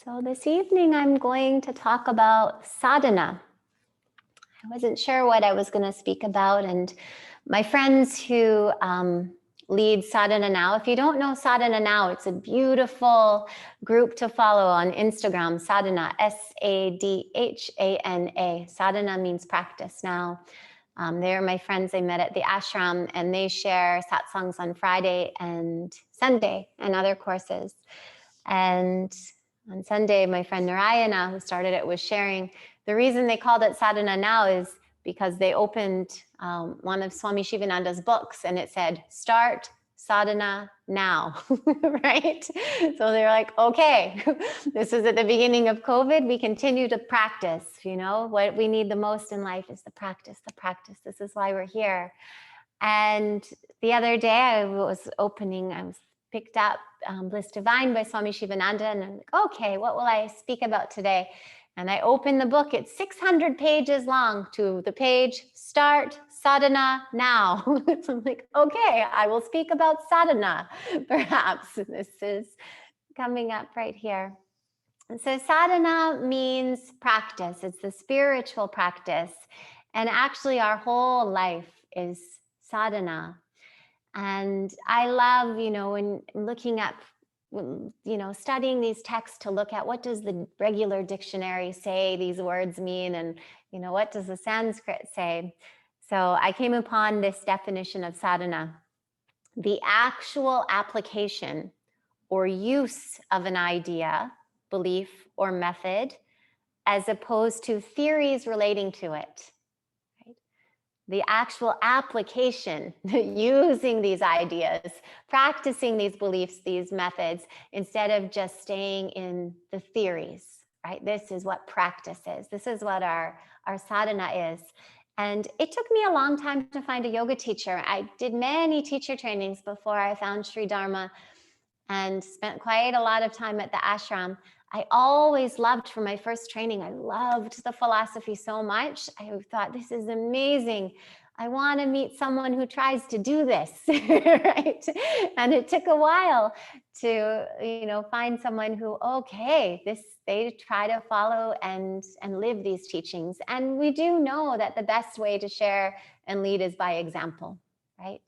So this evening I'm going to talk about sadhana. I wasn't sure what I was going to speak about, and my friends who lead Sadhana Now, if you don't know Sadhana Now, it's a beautiful group to follow on Instagram, Sadhana, Sadhana. Sadhana means practice now. They're my friends I met at the ashram, and they share satsangs on Friday and Sunday and other courses. And on Sunday, my friend Narayana, who started it, was sharing the reason they called it Sadhana Now is because they opened one of Swami Shivananda's books and it said, start sadhana now, right? So they're like, okay, this is at the beginning of COVID. We continue to practice, what we need the most in life is the practice, the practice. This is why we're here. And the other day I was picked up Bliss Divine by Swami Shivananda, and I'm like, okay, what will I speak about today? And I opened the book. It's 600 pages long to the page, start sadhana now. So I'm like, okay, I will speak about sadhana, perhaps. This is coming up right here. And so sadhana means practice. It's the spiritual practice. And actually our whole life is sadhana. And I love, when looking at, studying these texts to look at what does the regular dictionary say these words mean, and, what does the Sanskrit say? So I came upon this definition of sadhana: the actual application or use of an idea, belief, or method, as opposed to theories relating to it. The actual application, using these ideas, practicing these beliefs, these methods, instead of just staying in the theories, right? This is what practice is. This is what our sadhana is. And it took me a long time to find a yoga teacher. I did many teacher trainings before I found Sri Dharma and spent quite a lot of time at the ashram. I always loved, for my first training, I loved the philosophy so much. I thought, this is amazing. I want to meet someone who tries to do this, right? And it took a while to, find someone who, they try to follow and live these teachings. And we do know that the best way to share and lead is by example, right?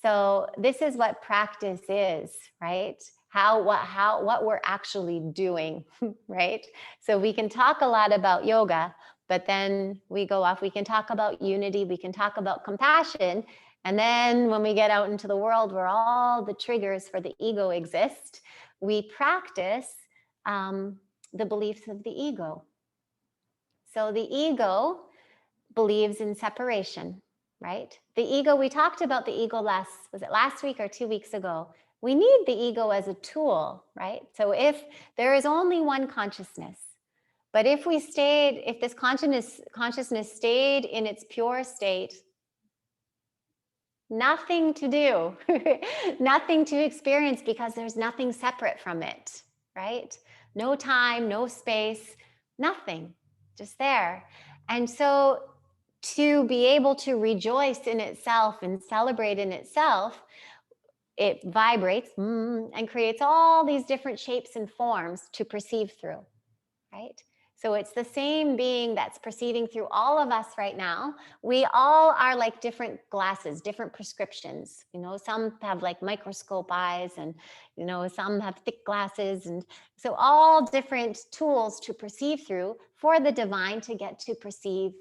So this is what practice is, right? What we're actually doing, right? So we can talk a lot about yoga, but then we go off, we can talk about unity, we can talk about compassion. And then when we get out into the world where all the triggers for the ego exist, we practice the beliefs of the ego. So the ego believes in separation, right? The ego, we talked about the ego was it last week or 2 weeks ago? We need the ego as a tool, right? So if there is only one consciousness, but if this consciousness stayed in its pure state, nothing to do, nothing to experience, because there's nothing separate from it, right? No time, no space, nothing, just there. And so to be able to rejoice in itself and celebrate in itself, it vibrates and creates all these different shapes and forms to perceive through, right? So it's the same being that's perceiving through all of us right now. We all are like different glasses, different prescriptions. Some have like microscope eyes, and, some have thick glasses. And so all different tools to perceive through for the divine to get to perceive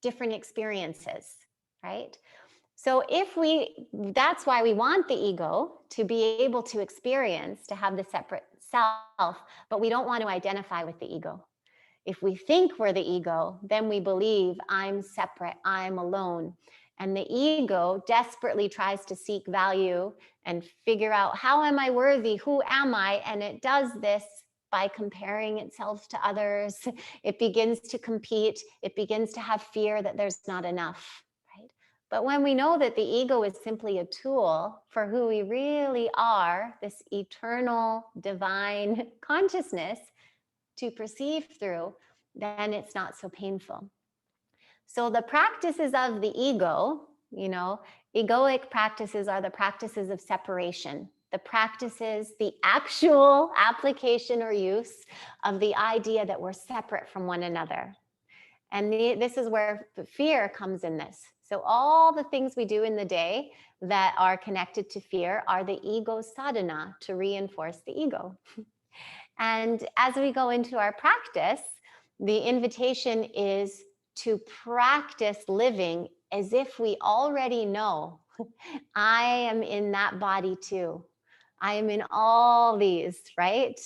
different experiences, right? So that's why we want the ego to be able to experience, to have the separate self, but we don't want to identify with the ego. If we think we're the ego, then we believe I'm separate, I'm alone. And the ego desperately tries to seek value and figure out, how am I worthy? Who am I? And it does this by comparing itself to others. It begins to compete. It begins to have fear that there's not enough, right? But when we know that the ego is simply a tool for who we really are, this eternal divine consciousness to perceive through, then it's not so painful. So the practices of the ego, egoic practices are the practices of separation, the practices, the actual application or use of the idea that we're separate from one another. And this is where fear comes in this. So all the things we do in the day that are connected to fear are the ego sadhana to reinforce the ego. And as we go into our practice, the invitation is to practice living as if we already know I am in that body too. I am in all these, right?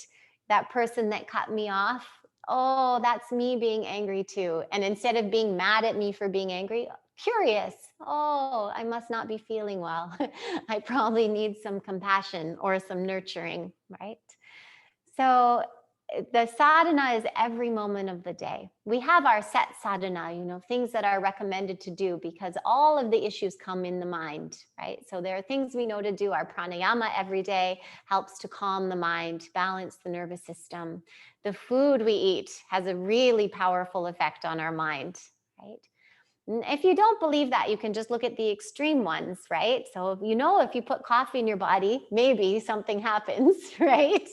That person that cut me off, oh, that's me being angry too. And instead of being mad at me for being angry, curious, oh, I must not be feeling well. I probably need some compassion or some nurturing, right? So the sadhana is every moment of the day. We have our set sadhana, things that are recommended to do because all of the issues come in the mind, right? So there are things we know to do. Our pranayama every day helps to calm the mind, balance the nervous system. The food we eat has a really powerful effect on our mind, right? If you don't believe that, you can just look at the extreme ones, right? So, if you put coffee in your body, maybe something happens, right?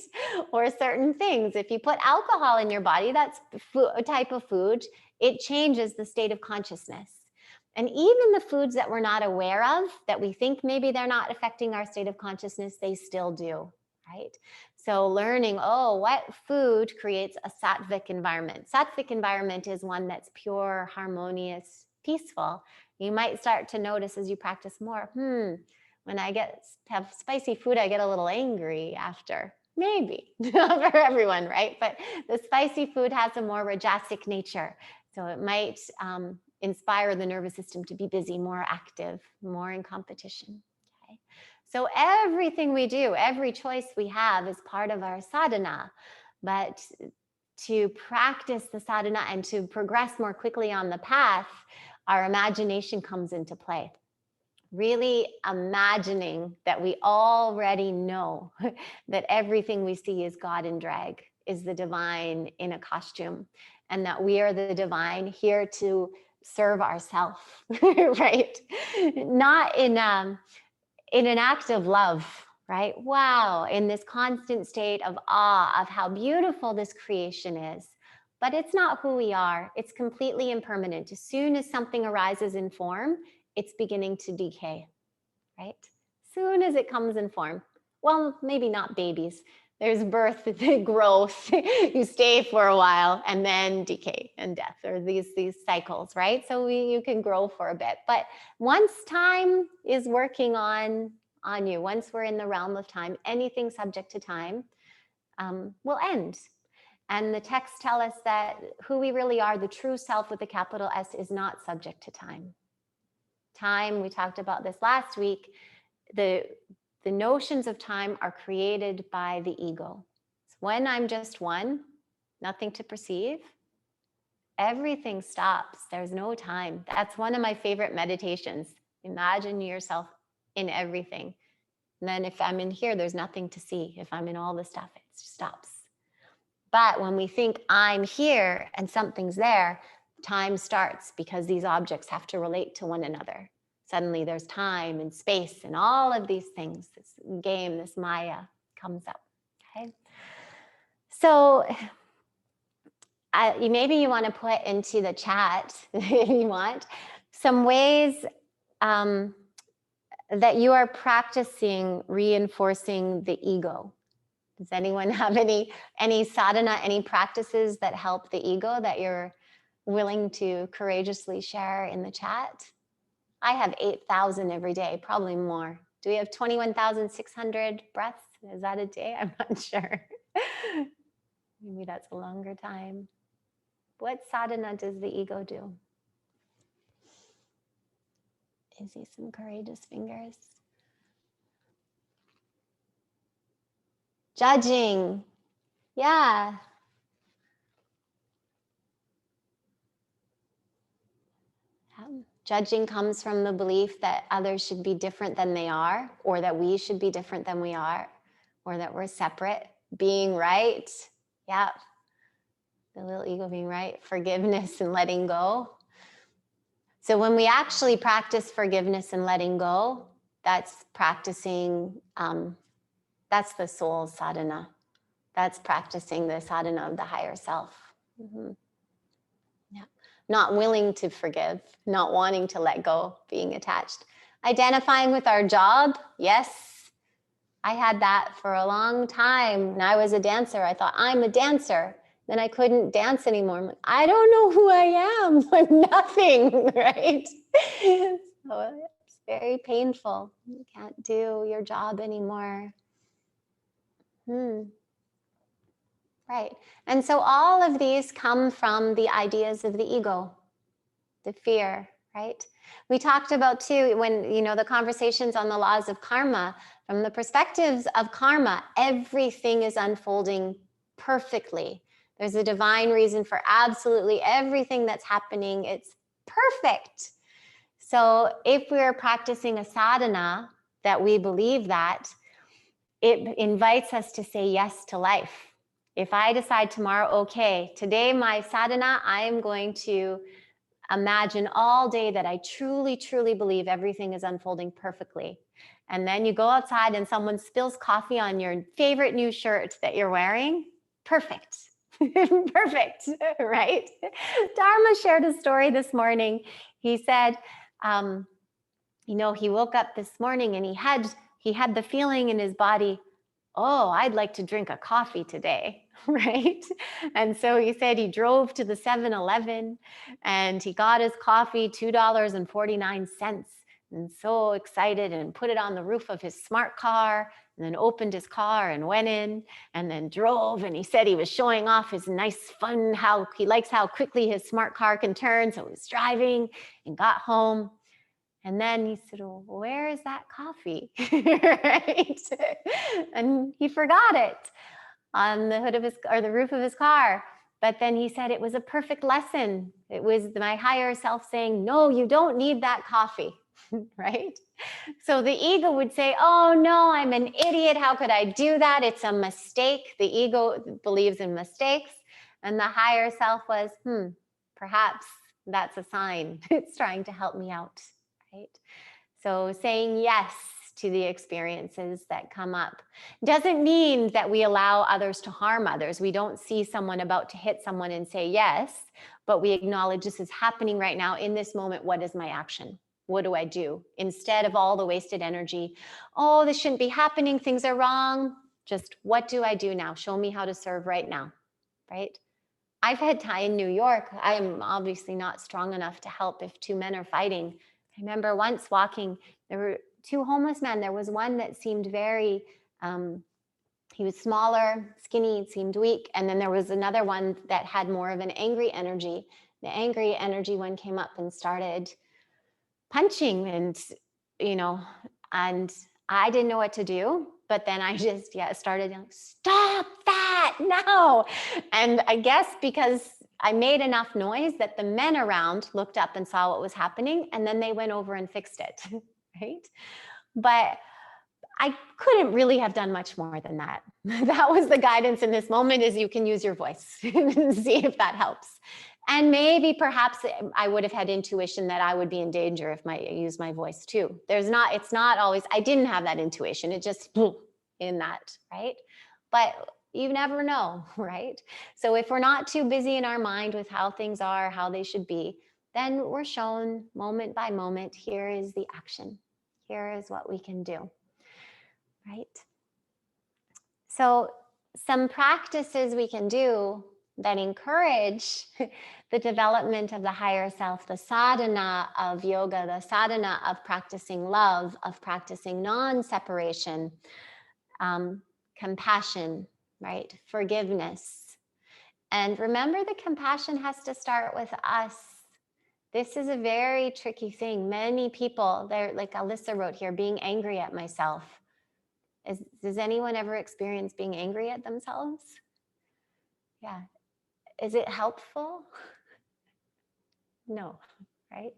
Or certain things. If you put alcohol in your body, that's a type of food, it changes the state of consciousness. And even the foods that we're not aware of, that we think maybe they're not affecting our state of consciousness, they still do, right? So learning, what food creates a sattvic environment? Sattvic environment is one that's pure, harmonious, peaceful. You might start to notice as you practice more, when I have spicy food, I get a little angry after. Maybe, not for everyone, right? But the spicy food has a more rajasic nature. So it might inspire the nervous system to be busy, more active, more in competition. Okay. So everything we do, every choice we have is part of our sadhana. But to practice the sadhana and to progress more quickly on the path, our imagination comes into play. Really imagining that we already know that everything we see is God in drag, is the divine in a costume, and that we are the divine here to serve ourselves, right? Not in an act of love, right? Wow, in this constant state of awe of how beautiful this creation is. But it's not who we are. It's completely impermanent. As soon as something arises in form, it's beginning to decay, right? Soon as it comes in form. Well, maybe not babies. There's birth, growth, you stay for a while, and then decay and death, or these cycles, right? So you can grow for a bit. But once time is working on you, once we're in the realm of time, anything subject to time will end. And the texts tell us that who we really are, the true self with a capital S, is not subject to time. Time, we talked about this last week, the notions of time are created by the ego. So when I'm just one, nothing to perceive, everything stops. There's no time. That's one of my favorite meditations. Imagine yourself in everything. And then if I'm in here, there's nothing to see. If I'm in all the stuff, it stops. But when we think I'm here and something's there, time starts because these objects have to relate to one another. Suddenly there's time and space and all of these things. This game, this Maya comes up, okay? So maybe you want to put into the chat, if you want, some ways that you are practicing reinforcing the ego. Does anyone have any sadhana, any practices that help the ego that you're willing to courageously share in the chat? I have 8,000 every day, probably more. Do we have 21,600 breaths? Is that a day? I'm not sure. Maybe that's a longer time. What sadhana does the ego do? I see some courageous fingers. Judging. Yeah. Judging comes from the belief that others should be different than they are, or that we should be different than we are, or that we're separate. Being right. Yeah. The little ego being right. Forgiveness and letting go. So when we actually practice forgiveness and letting go, that's practicing That's the soul's sadhana. That's practicing the sadhana of the higher self. Mm-hmm. Yeah. Not willing to forgive, not wanting to let go, being attached. Identifying with our job. Yes, I had that for a long time. When I was a dancer, I thought, I'm a dancer. Then I couldn't dance anymore. I'm like, I don't know who I am. I'm nothing, right? So it's very painful. You can't do your job anymore. Right. And so all of these come from the ideas of the ego, the fear, right? We talked about too, when, the conversations on the laws of karma, from the perspectives of karma, everything is unfolding perfectly. There's a divine reason for absolutely everything that's happening. It's perfect. So if we're practicing a sadhana that we believe that, it invites us to say yes to life. If I decide tomorrow, okay, today my sadhana, I am going to imagine all day that I truly, truly believe everything is unfolding perfectly. And then you go outside and someone spills coffee on your favorite new shirt that you're wearing. Perfect. Perfect, right? Dharma shared a story this morning. He said, he woke up this morning and he had the feeling in his body, oh, I'd like to drink a coffee today, right? And so he said he drove to the 7-Eleven and he got his coffee, $2.49, and so excited, and put it on the roof of his smart car, and then opened his car and went in and then drove. And he said he was showing off his nice fun, how he likes how quickly his smart car can turn. So he was driving and got home. And then he said, well, where is that coffee? Right? And he forgot it on the hood of the roof of his car. But then he said it was a perfect lesson. It was my higher self saying, no, you don't need that coffee, right? So the ego would say, oh no, I'm an idiot. How could I do that? It's a mistake. The ego believes in mistakes. And the higher self was, perhaps that's a sign. It's trying to help me out. Right? So saying yes to the experiences that come up doesn't mean that we allow others to harm others. We don't see someone about to hit someone and say yes, but we acknowledge this is happening right now in this moment. What is my action? What do I do? Instead of all the wasted energy, oh, this shouldn't be happening. Things are wrong. Just what do I do now? Show me how to serve right now, right? I've had time in New York. I'm obviously not strong enough to help if two men are fighting. I remember once walking, there were two homeless men. There was one that seemed very, he was smaller, skinny, seemed weak. And then there was another one that had more of an angry energy. The angry energy one came up and started punching and I didn't know what to do. But then I just started yelling, stop that now. And I guess because I made enough noise that the men around looked up and saw what was happening, and then they went over and fixed it, right? But I couldn't really have done much more than that. That was the guidance in this moment, is you can use your voice and see if that helps. And maybe perhaps I would have had intuition that I would be in danger if I use my voice too. It's not always, I didn't have that intuition. It just in that, right? But you never know, right? So if we're not too busy in our mind with how things are, how they should be, then we're shown moment by moment, here is the action. Here is what we can do, right? So some practices we can do that encourage the development of the higher self, the sadhana of yoga, the sadhana of practicing love, of practicing non-separation, compassion, right? Forgiveness. And remember, the compassion has to start with us. This is a very tricky thing. Many people, they're like Alyssa wrote here, being angry at myself. Does anyone ever experience being angry at themselves? Yeah. Is it helpful? No, right?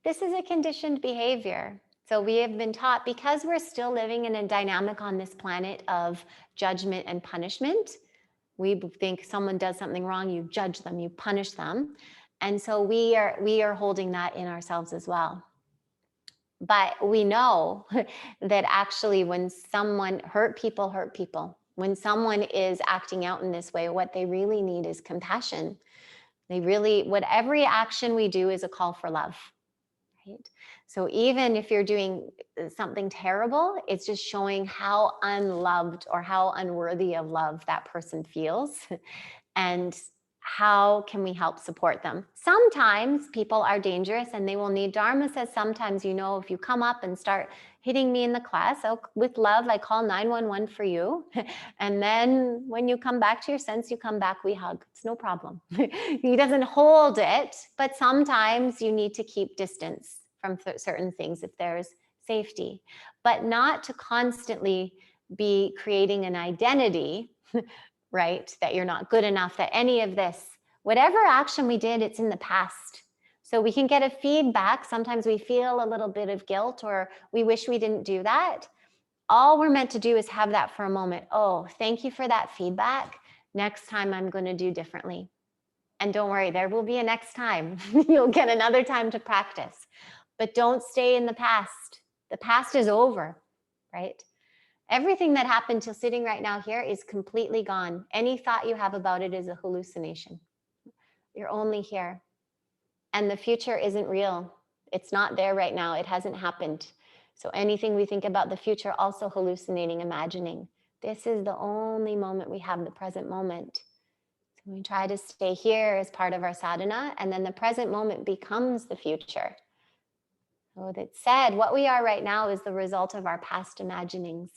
This is a conditioned behavior. So we have been taught, because we're still living in a dynamic on this planet of judgment and punishment. We think someone does something wrong, you judge them, you punish them. And so we are holding that in ourselves as well. But we know that actually when someone hurt people. When someone is acting out in this way, what they really need is compassion. What every action we do is a call for love, right? So even if you're doing something terrible, it's just showing how unloved or how unworthy of love that person feels. And how can we help support them? Sometimes people are dangerous and they will need, Dharma says sometimes, if you come up and start hitting me in the class, with love, I call 911 for you. And then when you come back to your sense, you come back, we hug. It's no problem. He doesn't hold it, but sometimes you need to keep distance from certain things if there's safety, but not to constantly be creating an identity, right? That you're not good enough, that any of this, whatever action we did, it's in the past. So we can get a feedback. Sometimes we feel a little bit of guilt or we wish we didn't do that. All we're meant to do is have that for a moment. Oh, thank you for that feedback. Next time I'm going to do differently. And don't worry, there will be a next time. You'll get another time to practice. But don't stay in the past. The past is over, right? Everything that happened till sitting right now here is completely gone. Any thought you have about it is a hallucination. You're only here. And the future isn't real. It's not there right now. It hasn't happened. So anything we think about the future, also hallucinating, imagining. This is the only moment we have, the present moment. So we try to stay here as part of our sadhana, and then the present moment becomes the future. So that said, what we are right now is the result of our past imaginings.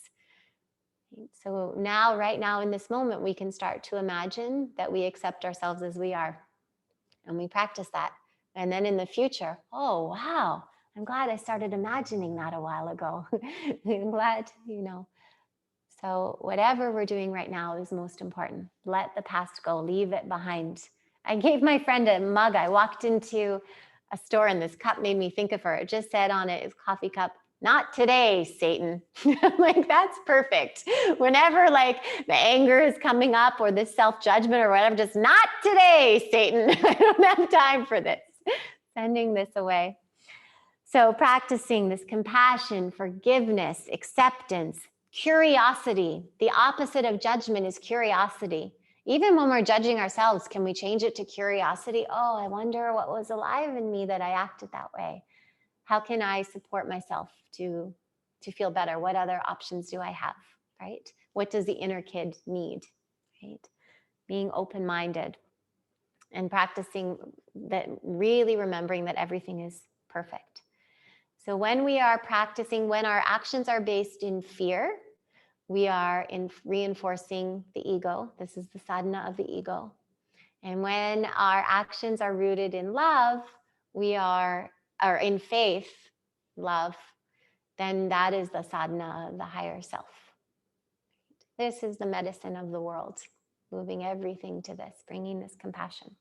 So now, right now in this moment, we can start to imagine that we accept ourselves as we are. And we practice that. And then in the future, oh, wow, I'm glad I started imagining that a while ago. I'm glad, So whatever we're doing right now is most important. Let the past go, leave it behind. I gave my friend a mug. I walked into a store and this cup made me think of her. It just said on it, it's coffee cup, "Not today, Satan." Like, that's perfect. Whenever like the anger is coming up or this self-judgment or whatever, just "Not today, Satan." I don't have time for this. Sending this away. So practicing this compassion, forgiveness, acceptance, curiosity. The opposite of judgment is curiosity. Even when we're judging ourselves, can we change it to curiosity? Oh, I wonder what was alive in me that I acted that way. How can I support myself to feel better? What other options do I have, right? What does the inner kid need, right? Being open-minded and practicing that, really remembering that everything is perfect. So when we are practicing, when our actions are based in fear, we are reinforcing the ego. This is the sadhana of the ego. And when our actions are rooted in love, or in faith, love, then that is the sadhana of the higher self. This is the medicine of the world, moving everything to this, bringing this compassion.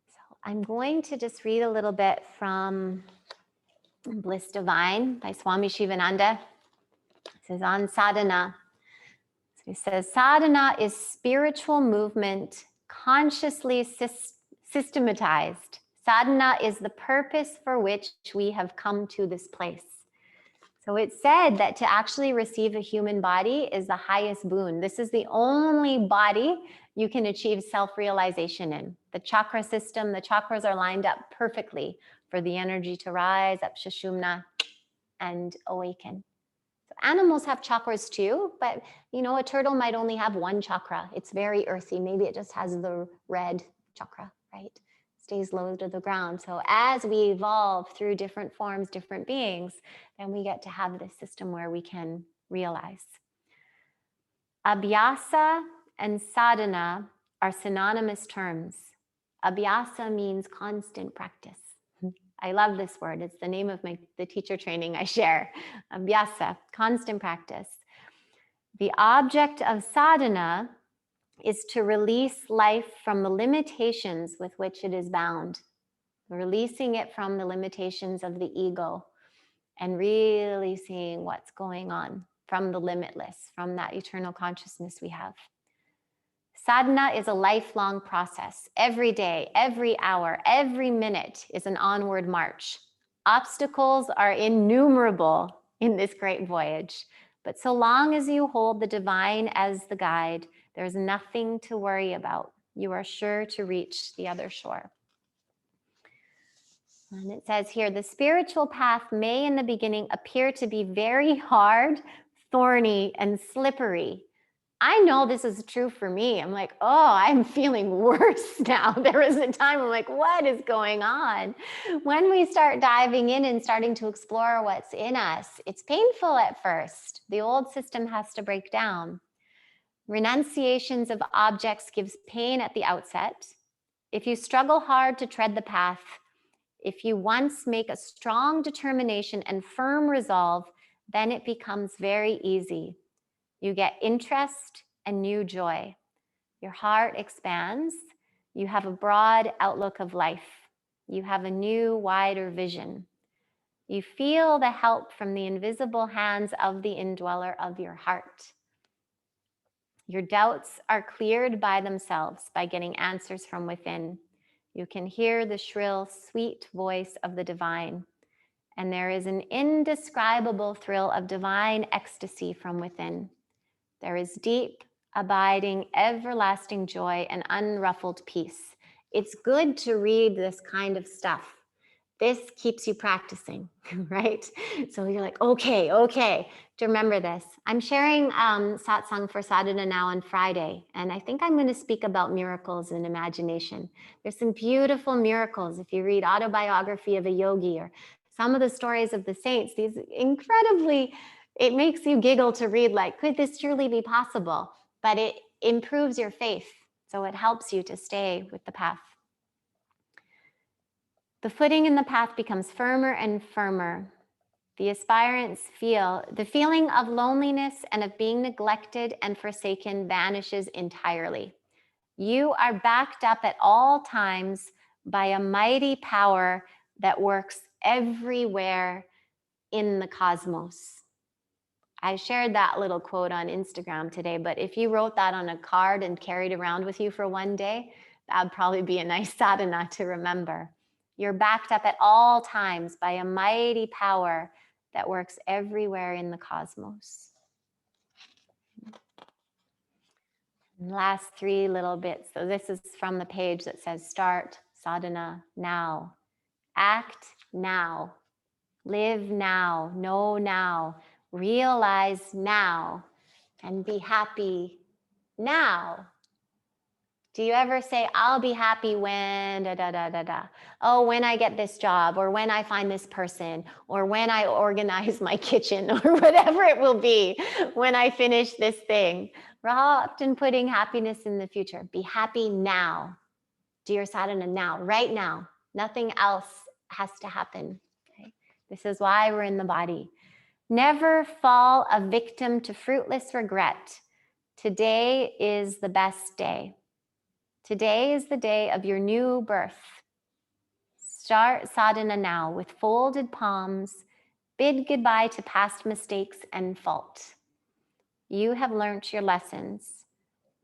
So I'm going to just read a little bit from Bliss Divine by Swami Shivananda. It says on sadhana. So he says, sadhana is spiritual movement consciously systematized. Sadhana is the purpose for which we have come to this place. So it's said that to actually receive a human body is the highest boon. This is the only body you can achieve self-realization in. The chakra system, the chakras are lined up perfectly for the energy to rise up Sushumna and awaken. So animals have chakras too, but a turtle might only have one chakra. It's very earthy. Maybe it just has the red chakra, right? Stays low to the ground. So as we evolve through different forms, different beings, then we get to have this system where we can realize. Abhyasa and sadhana are synonymous terms. Abhyasa means constant practice. I love this word. It's the name of the teacher training I share. Abhyasa, constant practice. The object of sadhana is to release life from the limitations with which it is bound, releasing it from the limitations of the ego and really seeing what's going on from the limitless, from that eternal consciousness we have. Sadhana is a lifelong process. Every day, every hour, every minute is an onward march. Obstacles are innumerable in this great voyage, but so long as you hold the divine as the guide, there's nothing to worry about. You are sure to reach the other shore. And it says here, the spiritual path may in the beginning appear to be very hard, thorny, and slippery. I know this is true for me. I'm like, oh, I'm feeling worse now. There was a time I'm like, what is going on? When we start diving in and starting to explore what's in us, it's painful at first. The old system has to break down. Renunciations of objects gives pain at the outset. If you struggle hard to tread the path, if you once make a strong determination and firm resolve, then it becomes very easy. You get interest and new joy. Your heart expands. You have a broad outlook of life. You have a new, wider vision. You feel the help from the invisible hands of the indweller of your heart. Your doubts are cleared by themselves by getting answers from within. You can hear the shrill, sweet voice of the divine. And there is an indescribable thrill of divine ecstasy from within. There is deep, abiding, everlasting joy and unruffled peace. It's good to read this kind of stuff. This keeps you practicing, right? So you're like, okay, to remember this. I'm sharing satsang for Sadhana now on Friday, and I think I'm going to speak about miracles and imagination. There's some beautiful miracles if you read Autobiography of a Yogi or some of the stories of the saints. These incredibly, it makes you giggle to read, like, could this truly be possible? But it improves your faith, so it helps you to stay with the path. The footing in the path becomes firmer and firmer. The aspirants feel the feeling of loneliness and of being neglected and forsaken vanishes entirely. You are backed up at all times by a mighty power that works everywhere in the cosmos. I shared that little quote on Instagram today, but if you wrote that on a card and carried around with you for one day, that'd probably be a nice sadhana to remember. You're backed up at all times by a mighty power that works everywhere in the cosmos. And last three little bits. So this is from the page that says start sadhana now. Act now. Live now. Know now. Realize now. And be happy now. Do you ever say, I'll be happy when Oh, when I get this job, or when I find this person, or when I organize my kitchen, or whatever it will be, when I finish this thing. We're often putting happiness in the future. Be happy now. Do your sadhana now, right now. Nothing else has to happen. Okay? This is why we're in the body. Never fall a victim to fruitless regret. Today is the best day. Today is the day of your new birth. Start sadhana now with folded palms. Bid goodbye to past mistakes and fault. You have learnt your lessons.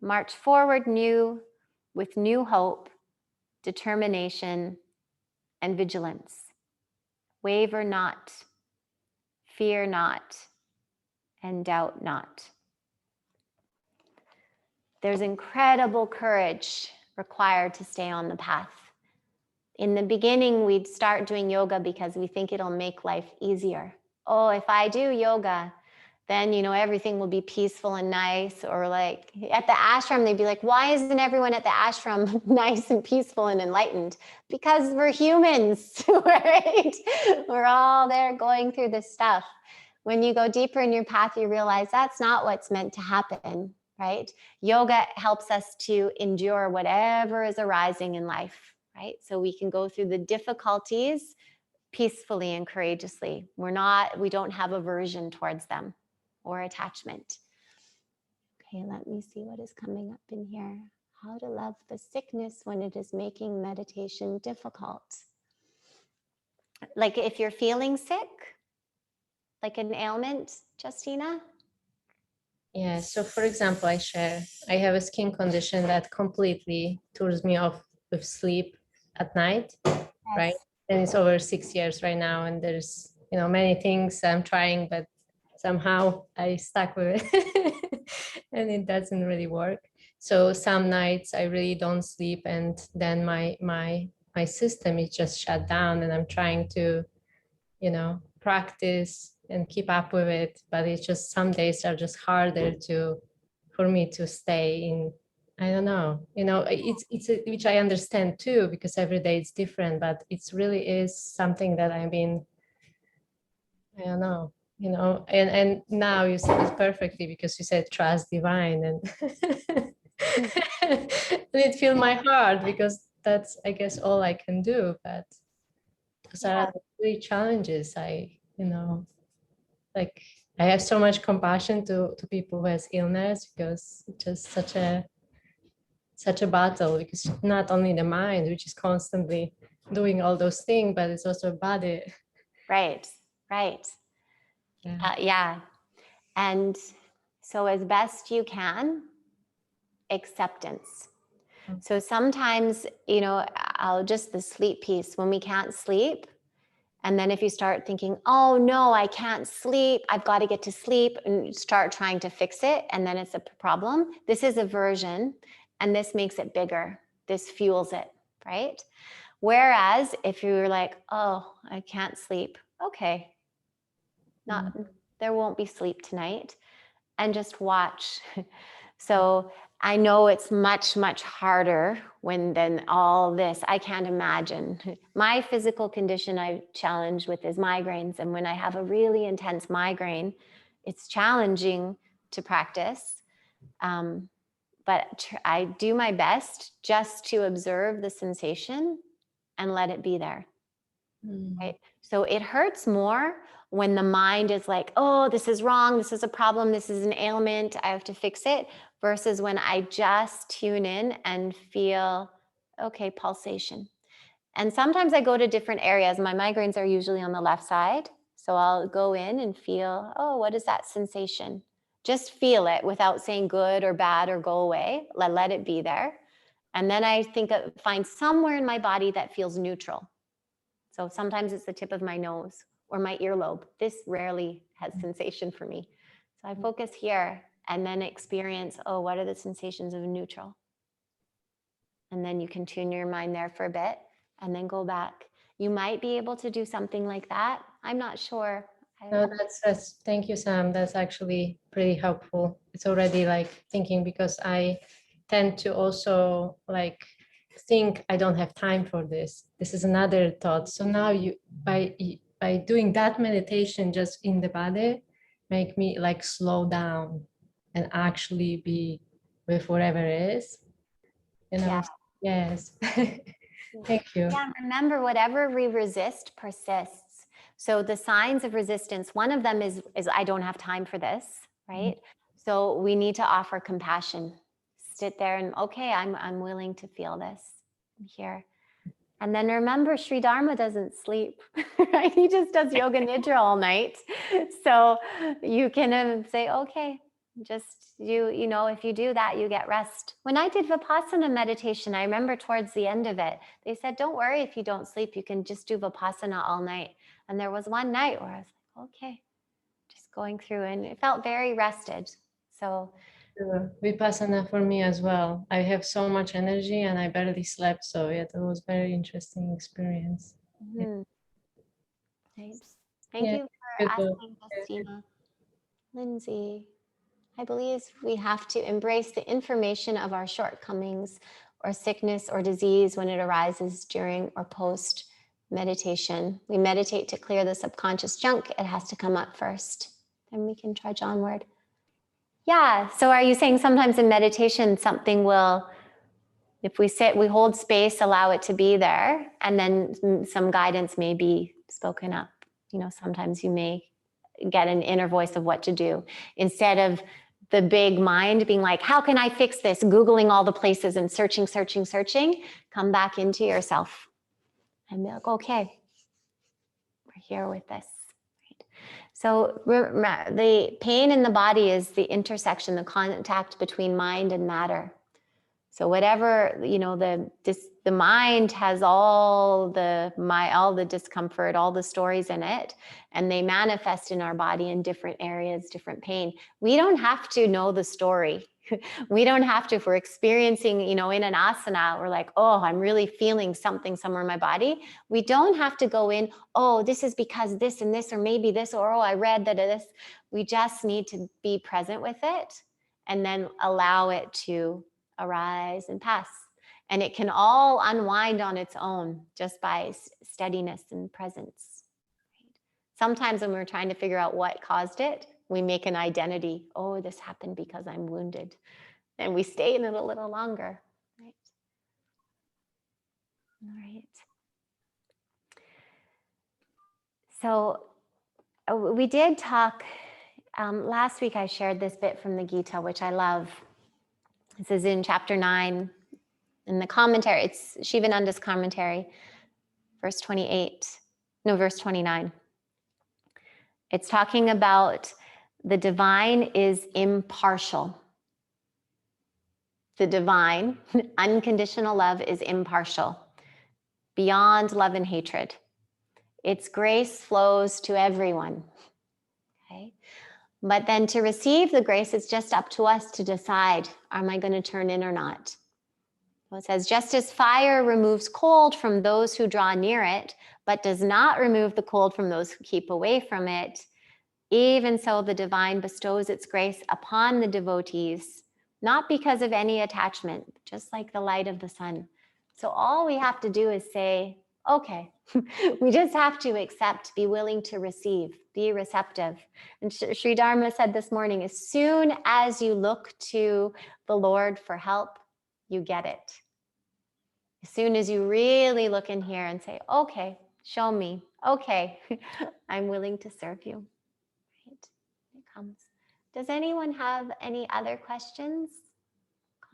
March forward new with new hope, determination, and vigilance. Waver not, fear not, and doubt not. There's incredible courage required to stay on the path. In the beginning, we'd start doing yoga because we think it'll make life easier. Oh, if I do yoga, then, everything will be peaceful and nice. Or like at the ashram, they'd be like, why isn't everyone at the ashram nice and peaceful and enlightened? Because we're humans, right? We're all there going through this stuff. When you go deeper in your path, you realize that's not what's meant to happen, right? Yoga helps us to endure whatever is arising in life, right? So we can go through the difficulties peacefully and courageously. We don't have aversion towards them or attachment. Okay, let me see what is coming up in here. How to love the sickness when it is making meditation difficult. Like if you're feeling sick, like an ailment, Justina? Yeah, so for example, I have a skin condition that completely turns me off with sleep at night, yes. Right? and it's over 6 years right now, and there's, you know, many things I'm trying, but somehow I stuck with it and it doesn't really work. So some nights I really don't sleep, and then my system is just shut down, and I'm trying to, you know, practice and keep up with it, but it's just some days are just harder to for me to stay in. I don't know, you know, which I understand too, because every day it's different, but it's really is something that I've been, I don't know, you know, and now you said it perfectly, because you said trust divine, and and it filled my heart, because that's, I guess, all I can do. But those are really challenges. You know, like, I have so much compassion to people who has illness, because it's just such a battle, because not only the mind, which is constantly doing all those things, but it's also body. Right. Yeah. And so as best you can, acceptance. So sometimes, you know, the sleep piece, when we can't sleep, and then if you start thinking, oh no, I can't sleep, I've got to get to sleep, and start trying to fix it, and then it's a problem. This is aversion, and this makes it bigger. This fuels it, right? Whereas if you were like, oh, I can't sleep, okay, there won't be sleep tonight, and just watch. So I know it's much, much harder than all this. I can't imagine. My physical condition I challenge with is migraines. And when I have a really intense migraine, it's challenging to practice. But I do my best just to observe the sensation and let it be there. Right? So it hurts more when the mind is like, oh, this is wrong, this is a problem, this is an ailment, I have to fix it, versus when I just tune in and feel, okay, pulsation. And sometimes I go to different areas. My migraines are usually on the left side. So I'll go in and feel, oh, what is that sensation? Just feel it without saying good or bad or go away. Let it be there. And then I find somewhere in my body that feels neutral. So sometimes it's the tip of my nose or my earlobe. This rarely has sensation for me. So I focus here and then experience, oh, what are the sensations of neutral? And then you can tune your mind there for a bit and then go back. You might be able to do something like that. I'm not sure. No, that's thank you, Sam. That's actually pretty helpful. It's already like thinking, because I tend to also like think I don't have time for this. This is another thought. So now you by doing that meditation just in the body, make me like slow down and actually be with whatever it is. You know, yes. Thank you. Yeah, remember, whatever we resist persists. So the signs of resistance, one of them is I don't have time for this, right? Mm-hmm. So we need to offer compassion. Sit there and, okay, I'm willing to feel this. I'm here. And then remember, Sri Dharma doesn't sleep, right? He just does yoga nidra all night. So you can say, okay, just you know, if you do that, you get rest. When I did Vipassana meditation, I remember towards the end of it, they said, don't worry if you don't sleep, you can just do Vipassana all night. And there was one night where I was like, okay, just going through, and it felt very rested. So Vipassana for me as well. I have so much energy and I barely slept. So yeah, that was very interesting experience. Mm-hmm. Thanks. Thank you for asking, Justina. Lindsay, I believe we have to embrace the information of our shortcomings or sickness or disease when it arises during or post meditation. We meditate to clear the subconscious junk. It has to come up first. Then we can trudge onward. Yeah, so are you saying sometimes in meditation something will, if we sit, we hold space, allow it to be there, and then some guidance may be spoken up. You know, sometimes you may get an inner voice of what to do instead of the big mind being like, how can I fix this? Googling all the places and searching. Come back into yourself and be like, okay, we're here with this. Right? So the pain in the body is the intersection, the contact between mind and matter. So whatever, the mind has all the discomfort, all the stories in it, and they manifest in our body in different areas, different pain. We don't have to know the story. We don't have to, if we're experiencing, in an asana, we're like, oh, I'm really feeling something somewhere in my body. We don't have to go in, oh, this is because this and this, or maybe this, or oh, I read that this. We just need to be present with it and then allow it to arise and pass. And it can all unwind on its own just by steadiness and presence. Sometimes when we're trying to figure out what caused it, we make an identity. Oh, this happened because I'm wounded. And we stay in it a little longer. Right? All right. So we did talk, last week I shared this bit from the Gita, which I love. This is in chapter 9. In the commentary, it's Shivananda's commentary, verse 29. It's talking about the divine is impartial. The divine, unconditional love is impartial, beyond love and hatred. Its grace flows to everyone. Okay? But then to receive the grace, it's just up to us to decide, am I going to turn in or not? Well, it says, just as fire removes cold from those who draw near it, but does not remove the cold from those who keep away from it, even so the divine bestows its grace upon the devotees, not because of any attachment, just like the light of the sun. So all we have to do is say, okay, we just have to accept, be willing to receive, be receptive. And Sri Dharma said this morning, as soon as you look to the Lord for help, you get it. As soon as you really look in here and say, okay, show me, okay, I'm willing to serve you. Right? It comes. Does anyone have any other questions,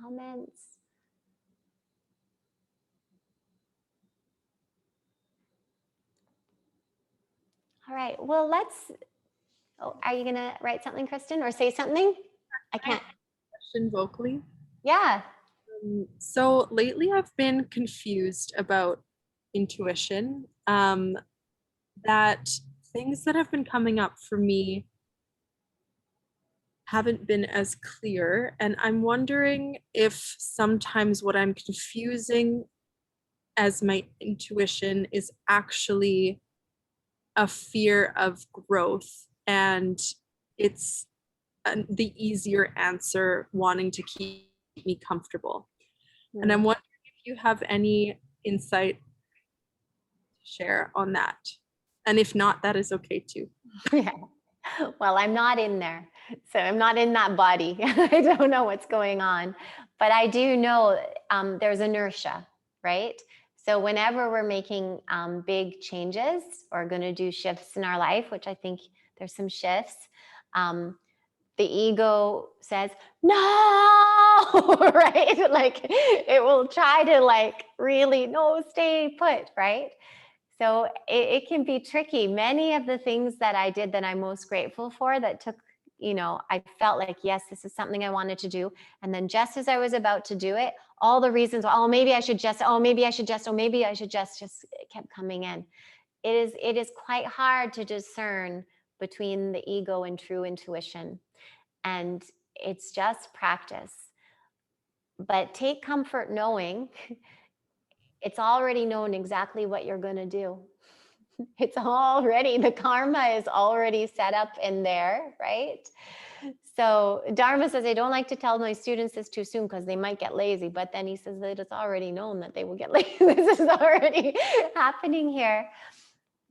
comments? All right, well, are you gonna write something, Kristen, or say something? I can't. Question vocally. Yeah. So lately I've been confused about intuition, that things that have been coming up for me haven't been as clear. And I'm wondering if sometimes what I'm confusing as my intuition is actually a fear of growth, and it's the easier answer wanting to keep me comfortable. And I'm wondering if you have any insight to share on that. And if not, that is okay too. Yeah. Well, I'm not in there. So I'm not in that body. I don't know what's going on. But I do know there's inertia, right? So whenever we're making big changes or going to do shifts in our life, which I think there's some shifts, the ego says, no, right? Like it will try to really, no, stay put, right? So it can be tricky. Many of the things that I did that I'm most grateful for that took, I felt like, yes, this is something I wanted to do. And then just as I was about to do it, all the reasons, maybe I should just kept coming in. It is quite hard to discern between the ego and true intuition. And it's just practice. But take comfort knowing it's already known exactly what you're going to do. It's already, the karma is already set up in there, right? So Dharma says, I don't like to tell my students this too soon because they might get lazy, but then he says that it's already known that they will get lazy. This is already happening here.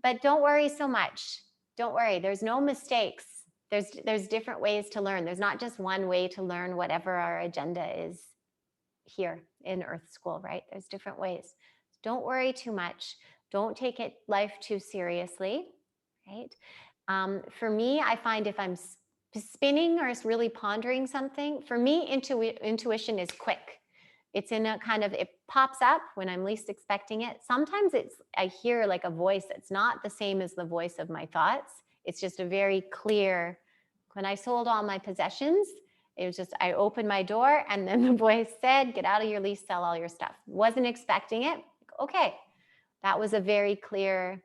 But don't worry so much. Don't worry. There's no mistakes. There's different ways to learn. There's not just one way to learn whatever our agenda is here in Earth School, right? There's different ways. Don't worry too much. Don't take life too seriously, right? For me, I find if I'm spinning or really pondering something, for me, intuition is quick. It's in a kind of, it pops up when I'm least expecting it. Sometimes I hear like a voice that's not the same as the voice of my thoughts. It's just a very clear, when I sold all my possessions, It was just, I opened my door and then the voice said, get out of your lease, sell all your stuff. Wasn't expecting it. Okay. That was a very clear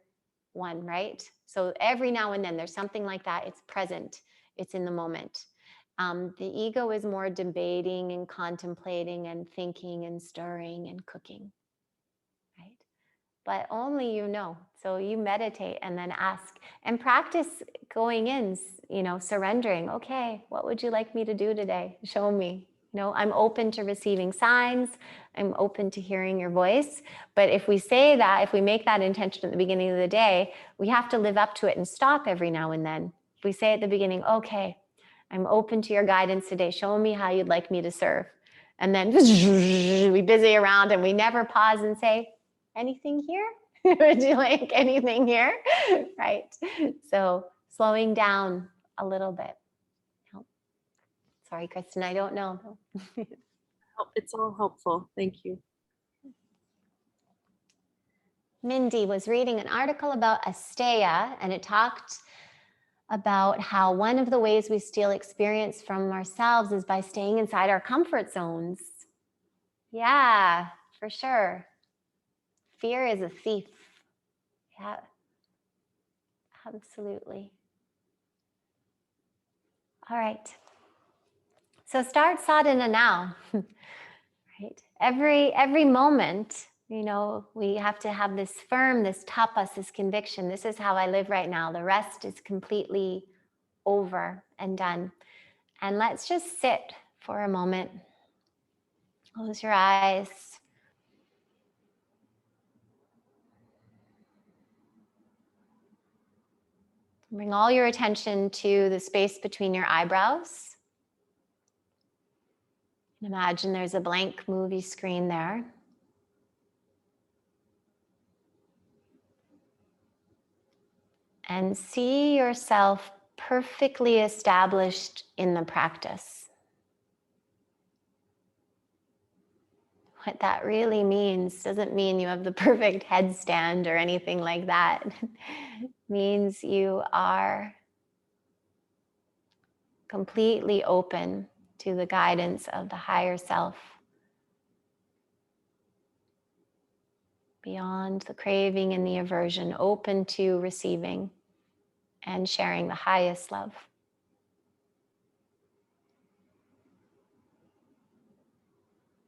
one, right? So every now and then there's something like that. It's present. It's in the moment. The ego is more debating and contemplating and thinking and stirring and cooking, right? But only you know. So you meditate and then ask and practice going in, surrendering. Okay, what would you like me to do today? Show me. I'm open to receiving signs. I'm open to hearing your voice. But if we say that, if we make that intention at the beginning of the day, we have to live up to it and stop every now and then. If we say at the beginning, okay, I'm open to your guidance today. Show me how you'd like me to serve. And then we busy around and we never pause and say, anything here? Would you like anything here? Right. So slowing down a little bit. Sorry, Kristen, I don't know. It's all helpful. Thank you. Mindy was reading an article about asteya, and it talked about how one of the ways we steal experience from ourselves is by staying inside our comfort zones. Yeah, for sure. Fear is a thief. Yeah, absolutely. All right. So start sadhana now, right? Every moment, we have to have this firm, this tapas, this conviction. This is how I live right now. The rest is completely over and done. And let's just sit for a moment. Close your eyes. Bring all your attention to the space between your eyebrows. Imagine there's a blank movie screen there. And see yourself perfectly established in the practice. What that really means doesn't mean you have the perfect headstand or anything like that. It means you are completely open to the guidance of the higher self, beyond the craving and the aversion, open to receiving and sharing the highest love.